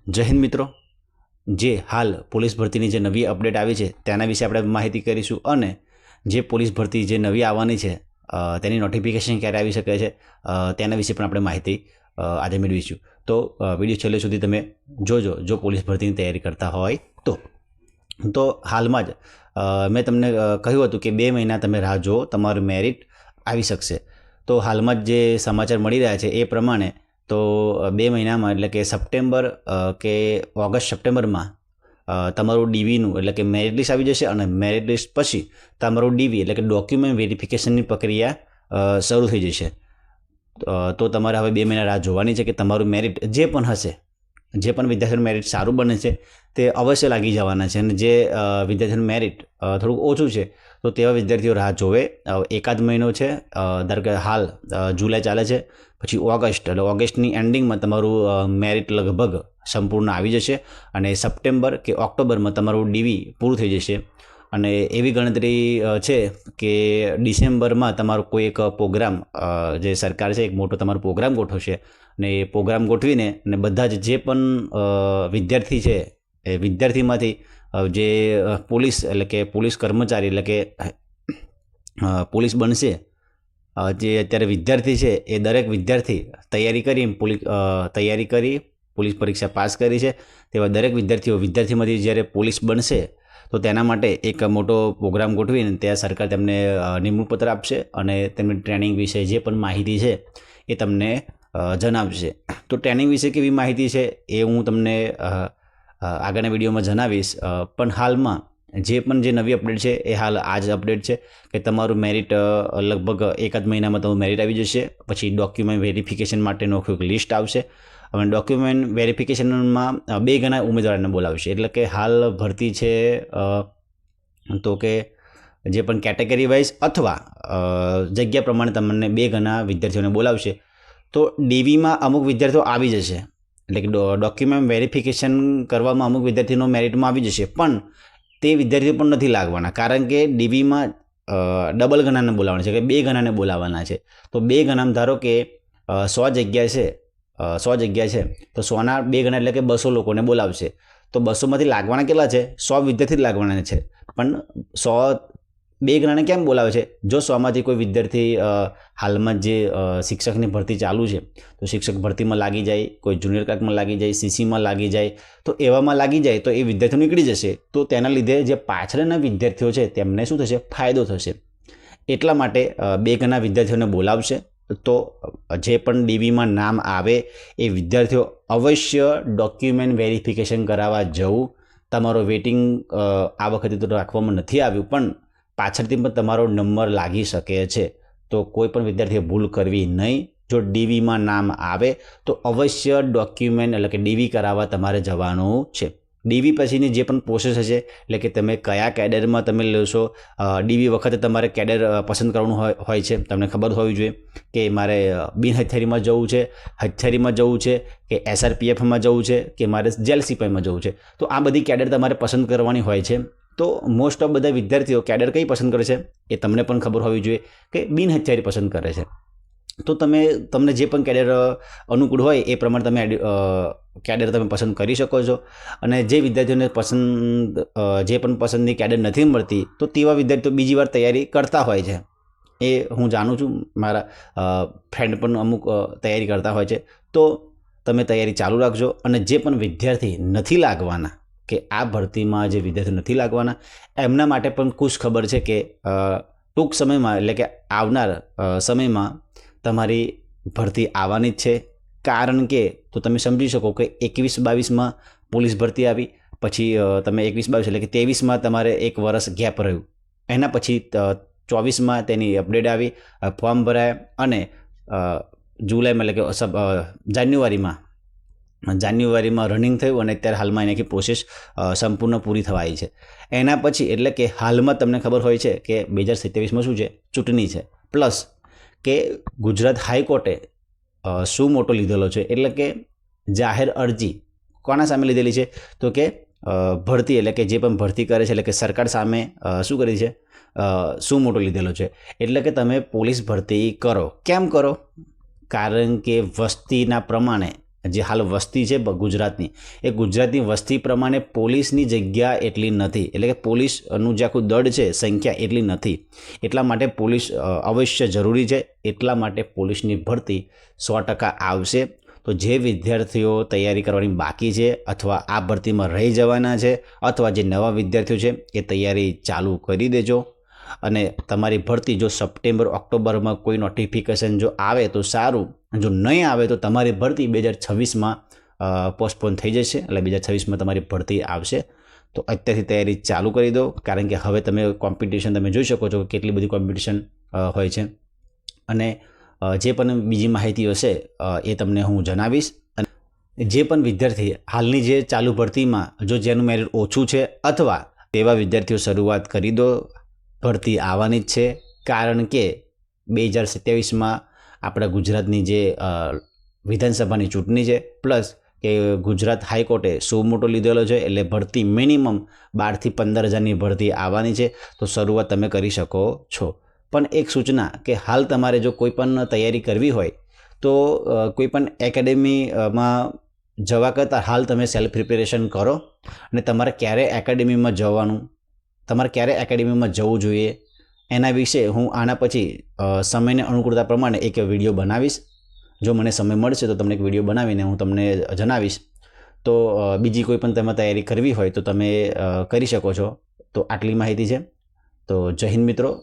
જય હિન્દ મિત્રો, જે હાલ પોલીસ ભરતીની જે નવી અપડેટ આવી છે તેના વિશે આપણે માહિતી કરીશું અને જે પોલીસ ભરતી જે નવી આવવાની છે તેની નોટિફિકેશન ક્યારે આવી શકે છે તેના વિશે પણ આપણે માહિતી આજે મેળવીશું. તો વિડીયો છેલ્લે સુધી તમે જોજો જો પોલીસ ભરતીની તૈયારી કરતા હોય તો હાલમાં જ મેં તમને કહ્યું હતું કે 2 મહિના તમે રાહ જુઓ, તમારું મેરિટ આવી શકશે. તો હાલમાં જ જે સમાચાર મળી રહ્યા છે એ પ્રમાણે તો 2 મહિનામાં એટલે કે સપ્ટેમ્બર કે ઓગસ્ટ સપ્ટેમ્બરમાં તમારું ડીવીનું એટલે કે મેરિટ લિસ્ટ આવી જશે અને મેરિટ લિસ્ટ પછી તમારું ડીવી એટલે કે ડોક્યુમેન્ટ વેરિફિકેશનની પ્રક્રિયા શરૂ થઈ જશે. તો તમારે હવે 2 મહિના રાહ જોવાની છે કે તમારું મેરિટ જે પણ હશે, જે પણ વિદ્યાર્થીનું મેરિટ સારું બને છે તે અવશ્ય લાગી જવાના છે. અને જે વિદ્યાર્થીનું મેરિટ થોડુંક ઓછું છે તો તેવા વિદ્યાર્થીઓ રાહ જોવે. એકાદ મહિનો છે, ધારો કે હાલ જુલાઈ ચાલે છે, પછી ઓગસ્ટ એટલે ઓગસ્ટની એન્ડિંગમાં તમારું મેરિટ લગભગ સંપૂર્ણ આવી જશે અને સપ્ટેમ્બર કે ઓક્ટોબરમાં તમારું ડીવી પૂરું થઈ જશે. અને એવી ગણતરી છે કે ડિસેમ્બરમાં તમારો કોઈ એક પ્રોગ્રામ, જે સરકાર છે એક મોટો તમારો પ્રોગ્રામ ગોઠવશે અને એ પ્રોગ્રામ ગોઠવીને અને બધા જ જે પણ વિદ્યાર્થી છે એ વિદ્યાર્થીમાંથી જે પોલીસ એટલે કે પોલીસ કર્મચારી એટલે કે પોલીસ બનશે, જે અત્યારે વિદ્યાર્થી છે એ દરેક વિદ્યાર્થી તૈયારી કરી પોલીસ પરીક્ષા પાસ કરી છે તેવા દરેક વિદ્યાર્થીમાંથી જ્યારે પોલીસ બનશે તો તેના માટે એક મોટો પ્રોગ્રામ ગોઠવીને ત્યાં સરકાર તેમને નિમણૂક પત્ર આપશે અને તેમની ટ્રેનિંગ વિશે જે પણ માહિતી છે એ તમને જણાવશે. તો ટ્રેનિંગ વિશે કેવી માહિતી છે એ હું તમને આગળના વિડીયોમાં જણાવીશ. પણ હાલમાં જે નવી અપડેટ છે એ હાલ આ જ અપડેટ છે કે તમારું મેરિટ લગભગ એકાદ મહિનામાં તમારું મેરિટ આવી જશે. પછી ડોક્યુમેન્ટ વેરિફિકેશન માટેનું આખું લિસ્ટ આવશે અને ડોક્યુમેન્ટ વેરિફિકેશનમાં 2 ગણા ઉમેદવારોને બોલાવશે. એટલે કે હાલ ભરતી છે તો કે જે પણ કેટેગરી વાઇઝ અથવા જગ્યા પ્રમાણે તમને 2 ગણા વિદ્યાર્થીઓને બોલાવશે. તો ડીવીમાં અમુક વિદ્યાર્થીઓ આવી જશે એટલે કે ડોક્યુમેન્ટ વેરિફિકેશન કરવામાં અમુક વિદ્યાર્થીનો મેરિટમાં આવી જશે, પણ તે વિદ્યાર્થીઓ પણ નથી લાગવાના કારણ કે ડીવીમાં ડબલ ગણાને બોલાવવાના છે કે 2 ગણાને બોલાવવાના છે. તો 2 ગણામાં ધારો કે 100 જગ્યા છે તો 100ના 2 ગણા એટલે કે 200 લોકોને બોલાવશે. તો 200માંથી લાગવાના કેટલા છે? 100 વિદ્યાર્થી જ લાગવાના છે. પણ 2 ગણાને કેમ બોલાવે છે? જો 100માંથી કોઈ વિદ્યાર્થી હાલમાં જે શિક્ષકની ભરતી ચાલુ છે તો શિક્ષક ભરતીમાં લાગી જાય, કોઈ જુનિયર ક્લાર્કમાં લાગી જાય, સીસીમાં લાગી જાય, તો એવામાં લાગી જાય તો એ વિદ્યાર્થીઓ નીકળી જશે. તો તેના લીધે જે પાછળના વિદ્યાર્થીઓ છે તેમને શું થશે? ફાયદો થશે. એટલા માટે 2 ગણા વિદ્યાર્થીઓને બોલાવશે. તો જે પણ ડીવીમાં નામ આવે એ વિદ્યાર્થીઓ અવશ્ય ડોક્યુમેન્ટ વેરિફિકેશન કરાવવા જવું. તમારો વેઇટિંગ આ વખતે તો રાખવામાં નથી આવ્યું, પણ પાછળથી પણ તમારો નંબર લાગી શકે છે. તો કોઈ પણ વિદ્યાર્થીએ ભૂલ કરવી નહીં. જો ડીવીમાં નામ આવે તો અવશ્ય ડોક્યુમેન્ટ એટલે કે ડીવી કરાવવા તમારે જવાનું છે. ડીવી પછીની જે પણ પ્રોસેસ હશે એટલે કે તમે કયા કેડરમાં તમે લેશો, ડીવી વખતે તમારે કેડર પસંદ કરવાનું હોય છે. તમને ખબર હોવી જોઈએ કે મારે બિન હથિયારીમાં જવું છે, હથિયારીમાં જવું છે કે SRPFમાં જવું છે કે મારે જેલ સિપાહીમાં જવું છે. તો આ બધી કેડર તમારે પસંદ કરવાની હોય છે. તો મોસ્ટ ઓફ બધા વિદ્યાર્થીઓ કેડર કઈ પસંદ કરે છે એ તમને પણ ખબર હોવી જોઈએ કે બિન હથિયારી પસંદ કરે છે. તો તમને જે પણ કેડર અનુકૂળ હોય એ પ્રમાણે તમે કેડર તમે પસંદ કરી શકો છો. અને જે વિદ્યાર્થીઓને જે પણ પસંદની કેડર નથી મળતી તો તેવા વિદ્યાર્થીઓ બીજી વાર તૈયારી કરતા હોય છે. એ હું જાણું છું, મારા ફ્રેન્ડ પણ અમુક તૈયારી કરતા હોય છે. તો તમે તૈયારી ચાલુ રાખજો. અને જે પણ વિદ્યાર્થી નથી લાગવાના કે આ ભરતીમાં જે વિદ્યાર્થીઓ નથી લાગવાના એમના માટે પણ ખુશ ખબર છે કે ટૂંક સમયમાં એટલે કે આવનાર સમયમાં તમારી ભરતી આવવાની જ છે. કારણ કે તો તમે સમજી શકો કે 21-22માં પોલીસ ભરતી આવી, પછી તમે 21-22 એટલે કે 23માં તમારે 1 વર્ષ ગેપ રહ્યું. એના પછી 24માં તેની અપડેટ આવી, ફોર્મ ભરાયા અને જુલાઈમાં એટલે કે જાન્યુઆરીમાં રનિંગ થયું અને અત્યારે હાલમાં એનાથી પ્રોસેસ સંપૂર્ણ પૂરી થવાઈ છે. એના પછી એટલે કે હાલમાં તમને ખબર હોય છે કે 2027માં શું છે? ચૂંટણી છે. પ્લસ કે ગુજરાત હાઈકોર્ટે શું મોટો લીધેલો છે એટલે કે જાહેર અરજી કોના સામે લીધેલી છે? તો કે ભરતી એટલે કે જે પણ ભરતી કરે છે એટલે કે સરકાર સામે શું કરી છે? શું મોટો લીધેલો છે એટલે કે તમે પોલીસ ભરતી કરો. કેમ કરો? કારણ કે વસ્તીના પ્રમાણે જે હાલ વસ્તી છે ગુજરાતની, એ ગુજરાતની વસ્તી પ્રમાણે પોલીસની જગ્યા એટલી નથી, એટલે કે પોલીસનું જે આખું દળ છે સંખ્યા એટલી નથી. એટલા માટે પોલીસ અવશ્ય જરૂરી છે. એટલા માટે પોલીસની ભરતી 100% આવશે. તો જે વિદ્યાર્થીઓ તૈયારી કરવાની બાકી છે અથવા આ ભરતીમાં રહી જવાના છે અથવા જે નવા વિદ્યાર્થીઓ છે એ તૈયારી ચાલુ કરી દેજો. અને તમારી ભરતી જો સપ્ટેમ્બર ઓક્ટોબરમાં કોઈ નોટિફિકેશન જો આવે તો સારું, જો નહીં આવે તો તમારી ભરતી 2026માં પોસ્ટપોન થઈ જશે. એટલે 2026માં તમારી ભરતી આવશે. તો અત્યારથી તૈયારી ચાલુ કરી દો, કારણ કે હવે તમે કોમ્પિટિશન તમે જોઈ શકો છો કે કેટલી બધી કોમ્પિટિશન હોય છે. અને જે પણ બીજી માહિતી હશે એ તમને હું જણાવીશ. અને જે પણ વિદ્યાર્થી હાલની જે ચાલુ ભરતીમાં જો જેનું મેરિટ ઓછું છે અથવા તેવા વિદ્યાર્થીઓ શરૂઆત કરી દો. ભરતી આવવાની જ છે, કારણ કે 2027માં આપણા ગુજરાતની જે વિધાનસભાની ચૂંટણી છે, પ્લસ કે ગુજરાત હાઈકોર્ટે સુમોટો લીધેલો છે, એટલે ભરતી મિનિમમ 12,000 થી 15,000ની ભરતી આવવાની છે. તો શરૂઆત તમે કરી શકો છો. પણ એક સૂચના કે હાલ તમારે જો કોઈ પણ તૈયારી કરવી હોય તો કોઈ પણ એકેડેમીમાં જવા કરતાં હાલ તમે સેલ્ફ પ્રિપેરેશન કરો. અને તમારે ક્યારે એકેડેમીમાં જવાનું, તમારે ક્યારે એકેડેમીમાં જવું જોઈએ, એના વિશે હું આના પછી સમયને અનુકૂળતા પ્રમાણે એક વિડીયો બનાવીશ. જો મને સમય મળશે તો તમને એક વિડીયો બનાવીને હું તમને જણાવીશ. તો બીજી કોઈ પણ તમે તૈયારી કરવી હોય તો તમે કરી શકો છો. તો આટલી માહિતી છે. તો જય હિન્દ મિત્રો.